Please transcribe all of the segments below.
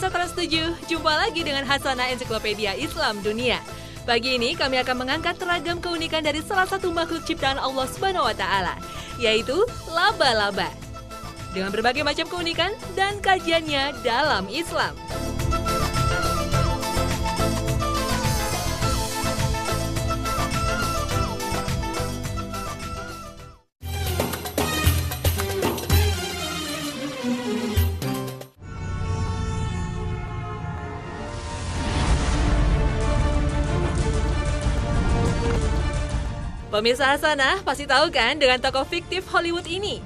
pemirsa Trans7, jumpa lagi dengan Hasanah Ensiklopedia Islam Dunia. Pagi ini kami akan mengangkat ragam keunikan dari salah satu makhluk ciptaan Allah Subhanahu wa Ta'ala, yaitu laba-laba. Dengan berbagai macam keunikan dan kajiannya dalam Islam. Pemirsa Hasanah pasti tahu kan dengan tokoh fiktif Hollywood ini?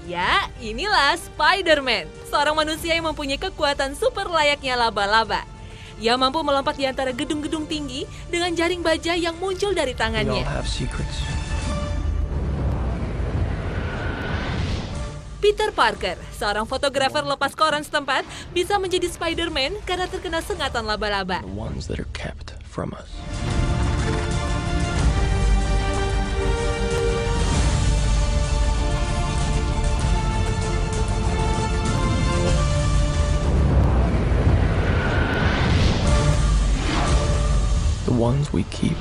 Ya, inilah Spider-Man, seorang manusia yang mempunyai kekuatan super layaknya laba-laba. Ia mampu melompat di antara gedung-gedung tinggi dengan jaring baja yang muncul dari tangannya. Peter Parker, seorang fotografer lepas koran setempat, bisa menjadi Spider-Man karena terkena sengatan laba-laba. The ones we keep.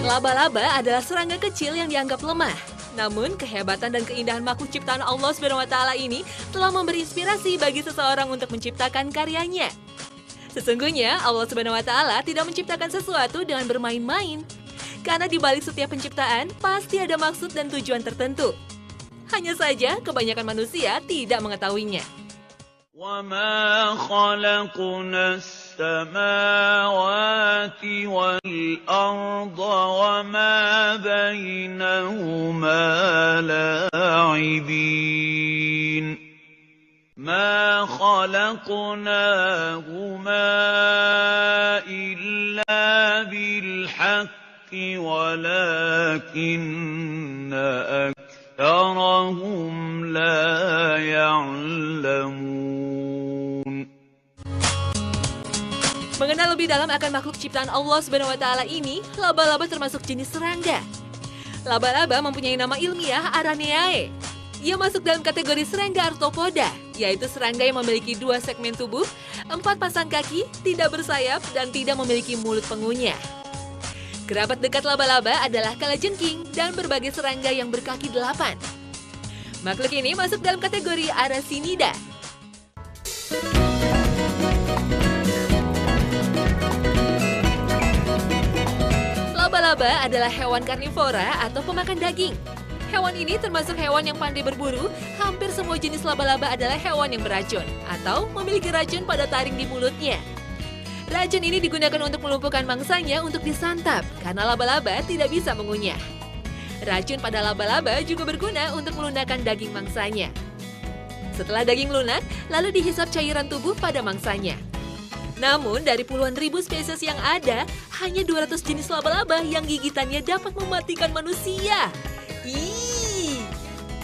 Laba-laba adalah serangga kecil yang dianggap lemah. Namun, kehebatan dan keindahan makhluk ciptaan Allah Subhanahu wa Ta'ala ini telah memberi inspirasi bagi seseorang untuk menciptakan karyanya. Sesungguhnya, Allah Subhanahu wa Ta'ala tidak menciptakan sesuatu dengan bermain-main. Karena di balik setiap penciptaan, pasti ada maksud dan tujuan tertentu. Hanya saja, kebanyakan manusia tidak mengetahuinya. وَمَا خَلَقْنَا السَّمَاوَاتِ وَالْأَرْضَ وَمَا بَيْنَهُمَا لَاعِبِينَ مَا خَلَقْنَاهُمَا إِلَّا بِالْحَقِّ وَلَكِنَّ أَكْثَرَهُمْ لَا يَعْلَمُونَ. Mengenal lebih dalam akan makhluk ciptaan Allah Subhanahu wa Ta'ala ini, laba-laba termasuk jenis serangga. Laba-laba mempunyai nama ilmiah Araneae. Ia masuk dalam kategori serangga arthropoda, yaitu serangga yang memiliki 2 segmen tubuh, 4 pasang kaki, tidak bersayap, dan tidak memiliki mulut pengunyah. Kerabat dekat laba-laba adalah kalajengking dan berbagai serangga yang berkaki 8. Makhluk ini masuk dalam kategori Arasinida. Laba-laba adalah hewan karnivora atau pemakan daging. Hewan ini termasuk hewan yang pandai berburu. Hampir semua jenis laba-laba adalah hewan yang beracun atau memiliki racun pada taring di mulutnya. Racun ini digunakan untuk melumpuhkan mangsanya untuk disantap karena laba-laba tidak bisa mengunyah. Racun pada laba-laba juga berguna untuk melunakkan daging mangsanya. Setelah daging lunak, lalu dihisap cairan tubuh pada mangsanya. Namun, dari puluhan ribu spesies yang ada, hanya 200 jenis laba-laba yang gigitannya dapat mematikan manusia. Ih,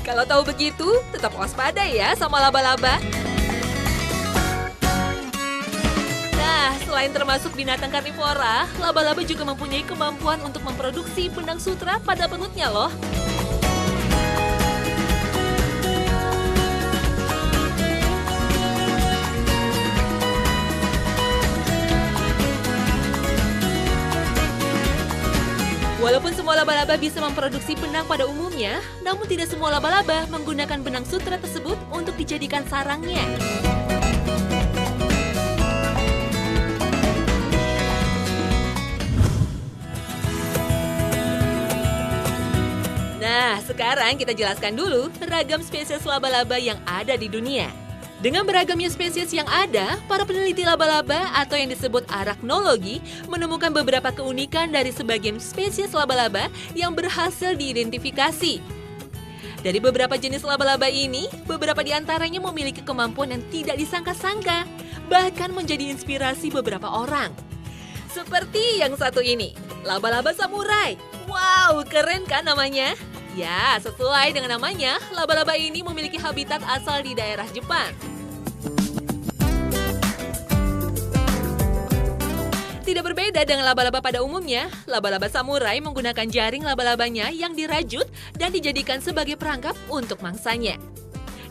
kalau tahu begitu, tetap waspada ya sama laba-laba. Nah, selain termasuk binatang karnivora, laba-laba juga mempunyai kemampuan untuk memproduksi benang sutra pada perutnya loh. Walaupun semua laba-laba bisa memproduksi benang pada umumnya, namun tidak semua laba-laba menggunakan benang sutra tersebut untuk dijadikan sarangnya. Nah, sekarang kita jelaskan dulu ragam spesies laba-laba yang ada di dunia. Dengan beragamnya spesies yang ada, para peneliti laba-laba atau yang disebut arachnologi menemukan beberapa keunikan dari sebagian spesies laba-laba yang berhasil diidentifikasi. Dari beberapa jenis laba-laba ini, beberapa di antaranya memiliki kemampuan yang tidak disangka-sangka, bahkan menjadi inspirasi beberapa orang. Seperti yang satu ini, laba-laba samurai. Wow, keren kan namanya? Ya, sesuai dengan namanya, laba-laba ini memiliki habitat asal di daerah Jepang. Tidak berbeda dengan laba-laba pada umumnya, laba-laba samurai menggunakan jaring laba-labanya yang dirajut dan dijadikan sebagai perangkap untuk mangsanya.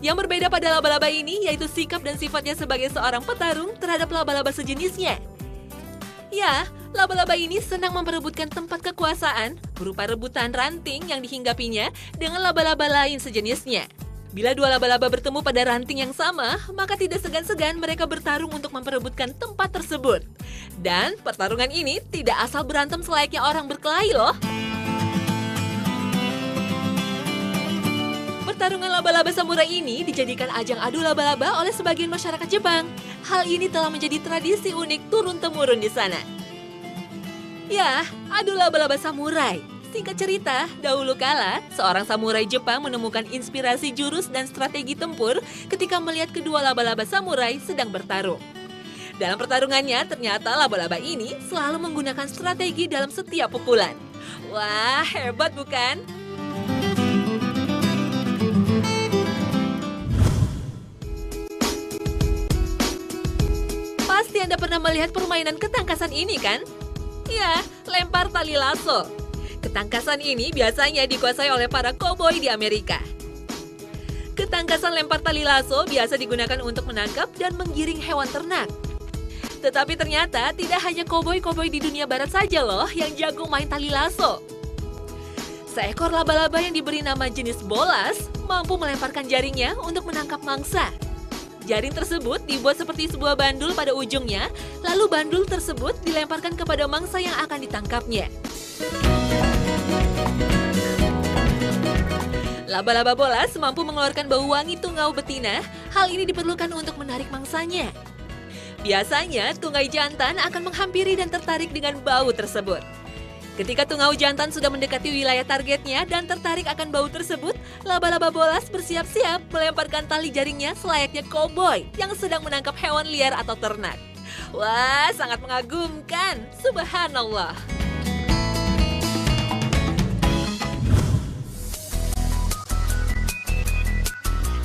Yang berbeda pada laba-laba ini yaitu sikap dan sifatnya sebagai seorang petarung terhadap laba-laba sejenisnya. Ya, laba-laba ini senang memperebutkan tempat kekuasaan berupa rebutan ranting yang dihinggapinya dengan laba-laba lain sejenisnya. Bila dua laba-laba bertemu pada ranting yang sama, maka tidak segan-segan mereka bertarung untuk memperebutkan tempat tersebut. Dan pertarungan ini tidak asal berantem selayaknya orang berkelahi loh. Pertarungan laba-laba samurai ini dijadikan ajang adu laba-laba oleh sebagian masyarakat Jepang. Hal ini telah menjadi tradisi unik turun-temurun di sana. Ya, adu laba-laba samurai. Singkat cerita, dahulu kala, seorang samurai Jepang menemukan inspirasi jurus dan strategi tempur ketika melihat kedua laba-laba samurai sedang bertarung. Dalam pertarungannya, ternyata laba-laba ini selalu menggunakan strategi dalam setiap pukulan. Wah, hebat bukan? Pasti Anda pernah melihat permainan ketangkasan ini kan? Ya, lempar tali lasso. Ketangkasan ini biasanya dikuasai oleh para koboi di Amerika. Ketangkasan lempar tali lasso biasa digunakan untuk menangkap dan menggiring hewan ternak. Tetapi ternyata tidak hanya koboi-koboi di dunia barat saja loh yang jago main tali lasso. Seekor laba-laba yang diberi nama jenis bolas mampu melemparkan jaringnya untuk menangkap mangsa. Jaring tersebut dibuat seperti sebuah bandul pada ujungnya, lalu bandul tersebut dilemparkan kepada mangsa yang akan ditangkapnya. Laba-laba bolas mampu mengeluarkan bau wangi tungau betina. Hal ini diperlukan untuk menarik mangsanya. Biasanya, tunggai jantan akan menghampiri dan tertarik dengan bau tersebut. Ketika tungau jantan sudah mendekati wilayah targetnya dan tertarik akan bau tersebut, laba-laba bolas bersiap-siap melemparkan tali jaringnya selayaknya koboi yang sedang menangkap hewan liar atau ternak. Wah, sangat mengagumkan. Subhanallah.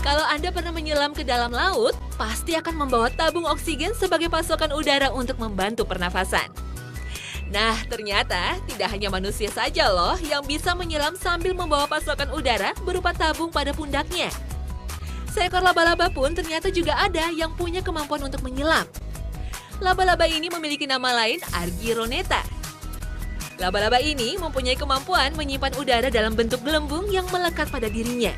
Kalau Anda pernah menyelam ke dalam laut, pasti akan membawa tabung oksigen sebagai pasokan udara untuk membantu pernafasan. Nah, ternyata tidak hanya manusia saja loh yang bisa menyelam sambil membawa pasokan udara berupa tabung pada pundaknya. Seekor laba-laba pun ternyata juga ada yang punya kemampuan untuk menyelam. Laba-laba ini memiliki nama lain Argyroneta. Laba-laba ini mempunyai kemampuan menyimpan udara dalam bentuk gelembung yang melekat pada dirinya.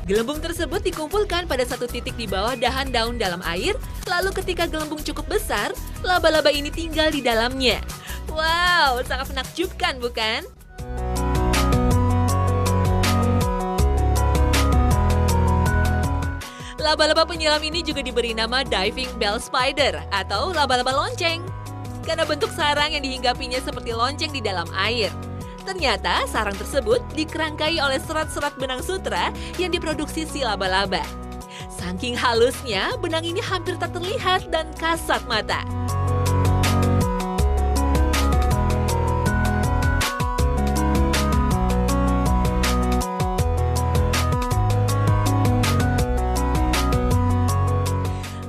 Gelembung tersebut dikumpulkan pada satu titik di bawah dahan daun dalam air, lalu ketika gelembung cukup besar, laba-laba ini tinggal di dalamnya. Wow, sangat menakjubkan bukan? Laba-laba penyelam ini juga diberi nama diving bell spider atau laba-laba lonceng, karena bentuk sarang yang dihinggapinya seperti lonceng di dalam air. Ternyata sarang tersebut dikerangkai oleh serat-serat benang sutra yang diproduksi si laba-laba. Saking halusnya, benang ini hampir tak terlihat dan kasat mata.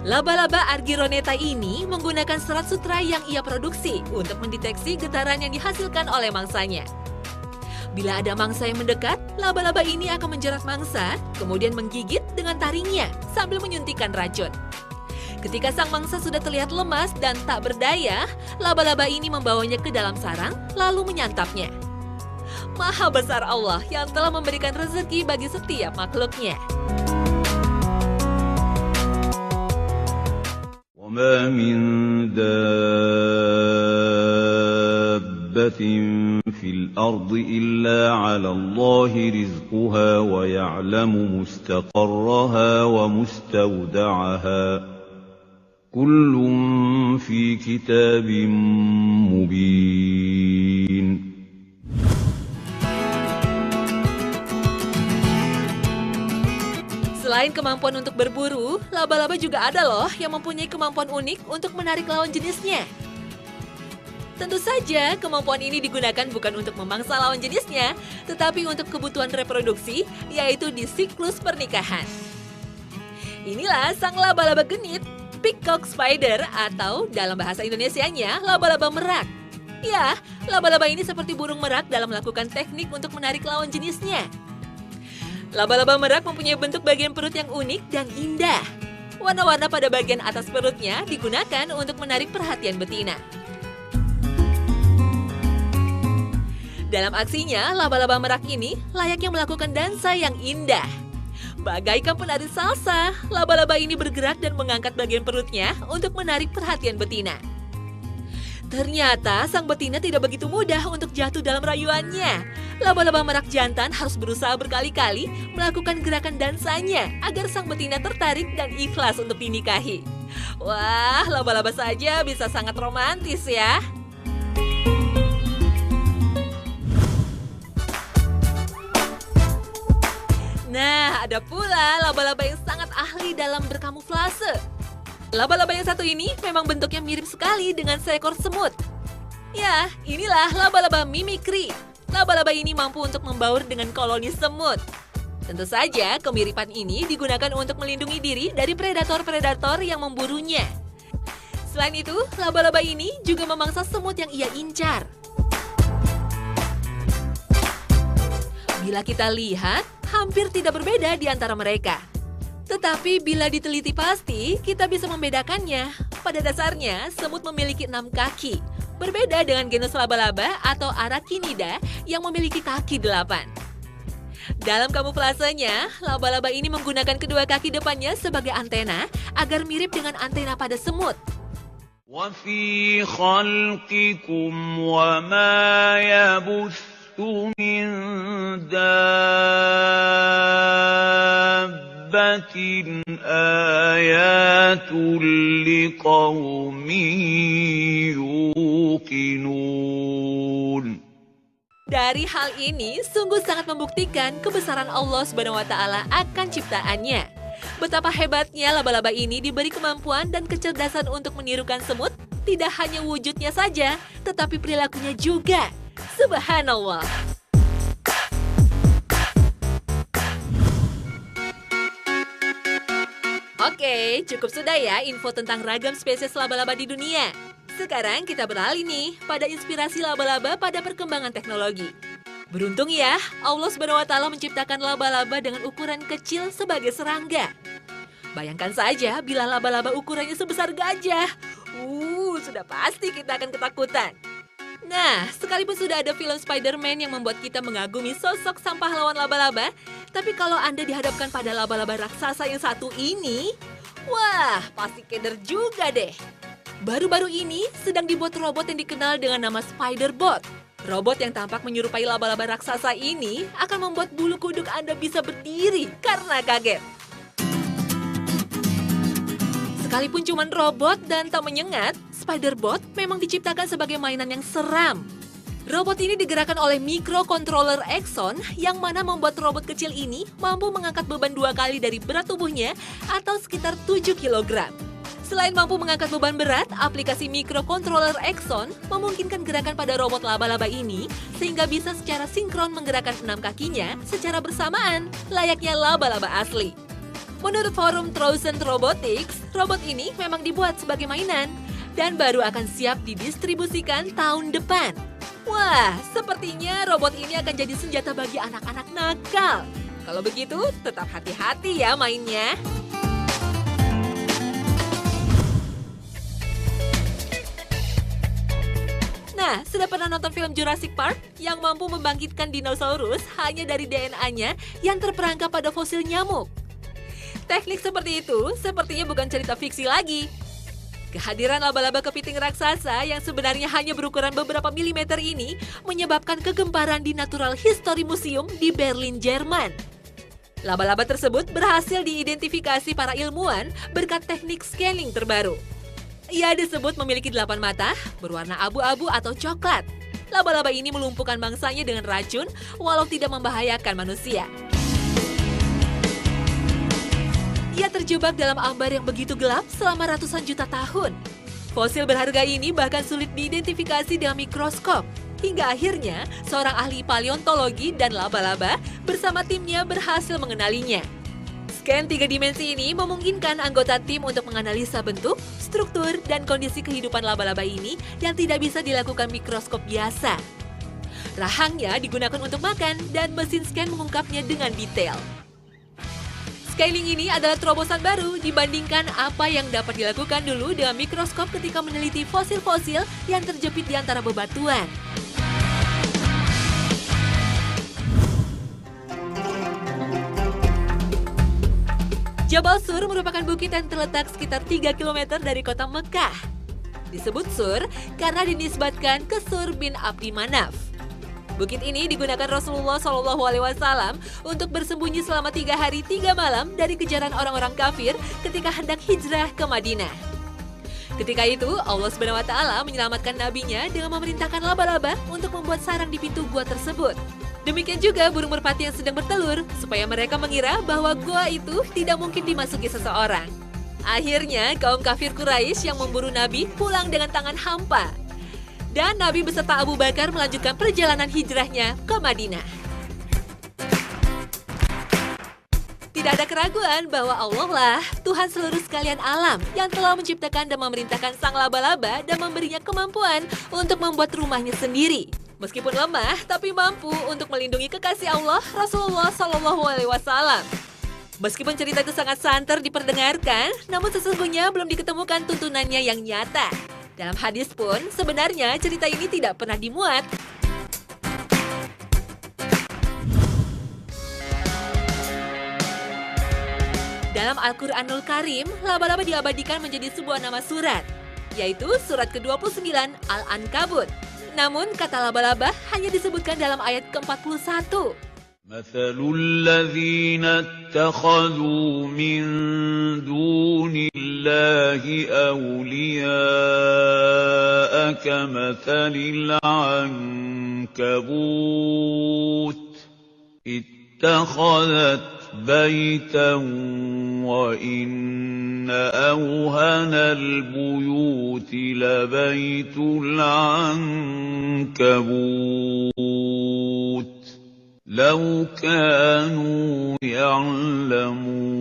Laba-laba Argyroneta ini menggunakan serat sutra yang ia produksi untuk mendeteksi getaran yang dihasilkan oleh mangsanya. Bila ada mangsa yang mendekat, laba-laba ini akan menjerat mangsa, kemudian menggigit dengan taringnya sambil menyuntikkan racun. Ketika sang mangsa sudah terlihat lemas dan tak berdaya, laba-laba ini membawanya ke dalam sarang, lalu menyantapnya. Maha besar Allah yang telah memberikan rezeki bagi setiap makhluknya. وَمَا مِن دَابَّةٍ فِي الْأَرْضِ إِلَّا عَلَى اللَّهِ رِزْقُهَا وَيَعْلَمُ مُسْتَقَرَّهَا وَمُسْتَوْدَعَهَا كُلٌّ فِي كِتَابٍ مُبِينٍ. Selain kemampuan untuk berburu, laba-laba juga ada loh yang mempunyai kemampuan unik untuk menarik lawan jenisnya. Tentu saja, kemampuan ini digunakan bukan untuk memangsa lawan jenisnya, tetapi untuk kebutuhan reproduksi, yaitu di siklus pernikahan. Inilah sang laba-laba genit. peacock spider atau dalam bahasa Indonesianya laba-laba merak. Ya, laba-laba ini seperti burung merak dalam melakukan teknik untuk menarik lawan jenisnya. Laba-laba merak mempunyai bentuk bagian perut yang unik dan indah. Warna-warna pada bagian atas perutnya digunakan untuk menarik perhatian betina. Dalam aksinya, laba-laba merak ini layaknya melakukan dansa yang indah. Bagaikan penari salsa, laba-laba ini bergerak dan mengangkat bagian perutnya untuk menarik perhatian betina. Ternyata sang betina tidak begitu mudah untuk jatuh dalam rayuannya. Laba-laba merak jantan harus berusaha berkali-kali melakukan gerakan dansanya agar sang betina tertarik dan ikhlas untuk dinikahi. Wah, laba-laba saja bisa sangat romantis ya. Nah, ada pula laba-laba yang sangat ahli dalam berkamuflase. Laba-laba yang satu ini memang bentuknya mirip sekali dengan seekor semut. Ya, inilah laba-laba mimikri. Laba-laba ini mampu untuk membaur dengan koloni semut. Tentu saja, kemiripan ini digunakan untuk melindungi diri dari predator-predator yang memburunya. Selain itu, laba-laba ini juga memangsa semut yang ia incar. Bila kita lihat, hampir tidak berbeda di antara mereka. Tetapi bila diteliti pasti, kita bisa membedakannya. Pada dasarnya, semut memiliki 6 kaki. Berbeda dengan genus laba-laba atau Arachnida yang memiliki kaki 8. Dalam kamuflasenya, laba-laba ini menggunakan kedua kaki depannya sebagai antena agar mirip dengan antena pada semut. وَفِي خَلْقِكُمْ وَمَا يَبُثُّ مِن دَابَّةٍ آيَاتٌ لِقَوْمٍ يُوقِنُونَ. Dari hal ini, sungguh sangat membuktikan kebesaran Allah SWT akan ciptaannya. Betapa hebatnya laba-laba ini diberi kemampuan dan kecerdasan untuk menirukan semut, tidak hanya wujudnya saja, tetapi perilakunya juga. Subhanallah. Oke, cukup sudah ya info tentang ragam spesies laba-laba di dunia. Sekarang kita beralih nih pada inspirasi laba-laba pada perkembangan teknologi. Beruntung ya, Allah SWT menciptakan laba-laba dengan ukuran kecil sebagai serangga. Bayangkan saja bila laba-laba ukurannya sebesar gajah. Sudah pasti kita akan ketakutan. Nah, sekalipun sudah ada film Spider-Man yang membuat kita mengagumi sosok sampah lawan laba-laba, tapi kalau Anda dihadapkan pada laba-laba raksasa yang satu ini, wah, pasti keder juga deh. Baru-baru ini sedang dibuat robot yang dikenal dengan nama Spider-Bot. Robot yang tampak menyerupai laba-laba raksasa ini akan membuat bulu kuduk Anda bisa berdiri karena kaget. Sekalipun cuma robot dan tak menyengat, Spider-Bot memang diciptakan sebagai mainan yang seram. Robot ini digerakkan oleh microcontroller Exxon yang mana membuat robot kecil ini mampu mengangkat beban 2 kali dari berat tubuhnya atau sekitar 7 kg. Selain mampu mengangkat beban berat, aplikasi microcontroller Exxon memungkinkan gerakan pada robot laba-laba ini sehingga bisa secara sinkron menggerakkan 6 kakinya secara bersamaan, layaknya laba-laba asli. Menurut forum Thousand Robotics, robot ini memang dibuat sebagai mainan dan baru akan siap didistribusikan tahun depan. Wah, sepertinya robot ini akan jadi senjata bagi anak-anak nakal. Kalau begitu, tetap hati-hati ya mainnya. Nah, sudah pernah nonton film Jurassic Park yang mampu membangkitkan dinosaurus hanya dari DNA-nya yang terperangkap pada fosil nyamuk? Teknik seperti itu sepertinya bukan cerita fiksi lagi. Kehadiran laba-laba kepiting raksasa yang sebenarnya hanya berukuran beberapa milimeter ini menyebabkan kegemparan di Natural History Museum di Berlin, Jerman. Laba-laba tersebut berhasil diidentifikasi para ilmuwan berkat teknik scaling terbaru. Ia disebut memiliki 8 mata, berwarna abu-abu atau coklat. Laba-laba ini melumpuhkan mangsanya dengan racun walau tidak membahayakan manusia. Ia terjebak dalam ambar yang begitu gelap selama ratusan juta tahun. Fosil berharga ini bahkan sulit diidentifikasi dengan mikroskop. Hingga akhirnya, seorang ahli paleontologi dan laba-laba bersama timnya berhasil mengenalinya. Scan 3 dimensi ini memungkinkan anggota tim untuk menganalisa bentuk, struktur, dan kondisi kehidupan laba-laba ini yang tidak bisa dilakukan mikroskop biasa. Rahangnya digunakan untuk makan dan mesin scan mengungkapnya dengan detail. Scaling ini adalah terobosan baru dibandingkan apa yang dapat dilakukan dulu dengan mikroskop ketika meneliti fosil-fosil yang terjepit di antara bebatuan. Jabal Sur merupakan bukit yang terletak sekitar 3 km dari kota Mekah. Disebut Sur karena dinisbatkan ke Sur bin Abdi Manaf. Bukit ini digunakan Rasulullah SAW untuk bersembunyi selama 3 hari 3 malam dari kejaran orang-orang kafir ketika hendak hijrah ke Madinah. Ketika itu, Allah SWT menyelamatkan nabinya dengan memerintahkan laba-laba untuk membuat sarang di pintu gua tersebut. Demikian juga burung merpati yang sedang bertelur, supaya mereka mengira bahwa gua itu tidak mungkin dimasuki seseorang. Akhirnya, kaum kafir Quraisy yang memburu Nabi pulang dengan tangan hampa. Dan Nabi beserta Abu Bakar melanjutkan perjalanan hijrahnya ke Madinah. Tidak ada keraguan bahwa Allah lah Tuhan seluruh sekalian alam yang telah menciptakan dan memerintahkan sang laba-laba dan memberinya kemampuan untuk membuat rumahnya sendiri. Meskipun lemah, tapi mampu untuk melindungi kekasih Allah, Rasulullah SAW. Meskipun cerita itu sangat santer diperdengarkan, namun sesungguhnya belum diketemukan tuntunannya yang nyata. Dalam hadis pun, sebenarnya cerita ini tidak pernah dimuat. Dalam Al-Quranul Karim, laba-laba diabadikan menjadi sebuah nama surat, yaitu surat ke-29 Al-Ankabut. Namun kata laba-laba hanya disebutkan dalam ayat ke-41. مثل الذين اتخذوا من دون الله أولياء كمثل العنكبوت اتخذت بيتا وإن أوهن البيوت لبيت العنكبوت لو كانوا يعلمون.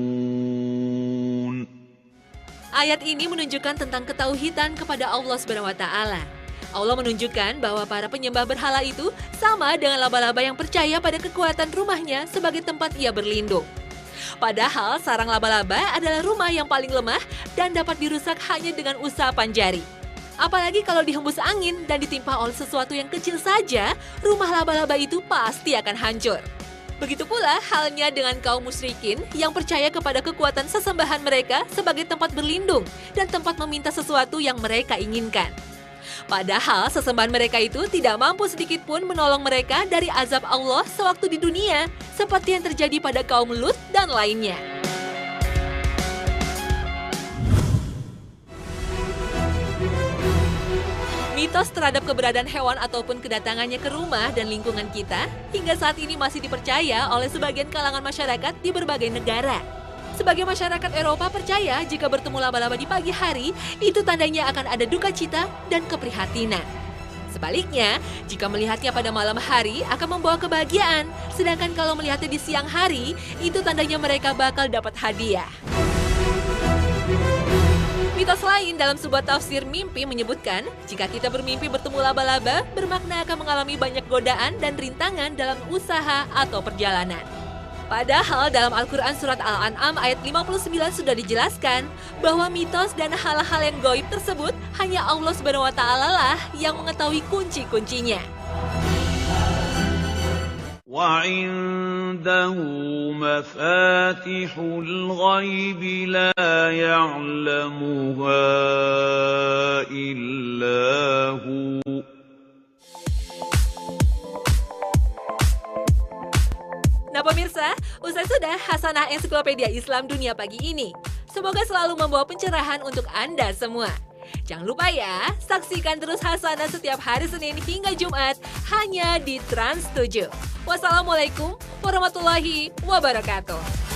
Ayat ini menunjukkan tentang ketauhidan kepada Allah SWT. Allah menunjukkan bahwa para penyembah berhala itu sama dengan laba-laba yang percaya pada kekuatan rumahnya sebagai tempat ia berlindung. Padahal sarang laba-laba adalah rumah yang paling lemah dan dapat dirusak hanya dengan usapan jari. Apalagi kalau dihembus angin dan ditimpa oleh sesuatu yang kecil saja, rumah laba-laba itu pasti akan hancur. Begitu pula halnya dengan kaum musyrikin yang percaya kepada kekuatan sesembahan mereka sebagai tempat berlindung dan tempat meminta sesuatu yang mereka inginkan. Padahal sesembahan mereka itu tidak mampu sedikit pun menolong mereka dari azab Allah sewaktu di dunia, seperti yang terjadi pada kaum Lut dan lainnya. Mitos terhadap keberadaan hewan ataupun kedatangannya ke rumah dan lingkungan kita hingga saat ini masih dipercaya oleh sebagian kalangan masyarakat di berbagai negara. Sebagai masyarakat Eropa percaya jika bertemu laba-laba di pagi hari, itu tandanya akan ada duka cita dan keprihatinan. Sebaliknya, jika melihatnya pada malam hari akan membawa kebahagiaan, sedangkan kalau melihatnya di siang hari, itu tandanya mereka bakal dapat hadiah. Mitos lain dalam sebuah tafsir mimpi menyebutkan, jika kita bermimpi bertemu laba-laba, bermakna akan mengalami banyak godaan dan rintangan dalam usaha atau perjalanan. Padahal dalam Al-Quran Surat Al-An'am ayat 59 sudah dijelaskan bahwa mitos dan hal-hal yang gaib tersebut hanya Allah SWT lah yang mengetahui kunci-kuncinya. وعنده مفاتح الغيب لا يعلمها إلا هو. Nah pemirsa, usai sudah Hasanah Ensiklopedia Islam Dunia pagi ini. Semoga selalu membawa pencerahan untuk Anda semua. Jangan lupa ya, saksikan terus Hasanah setiap hari Senin hingga Jumat hanya di Trans 7. Wassalamualaikum warahmatullahi wabarakatuh.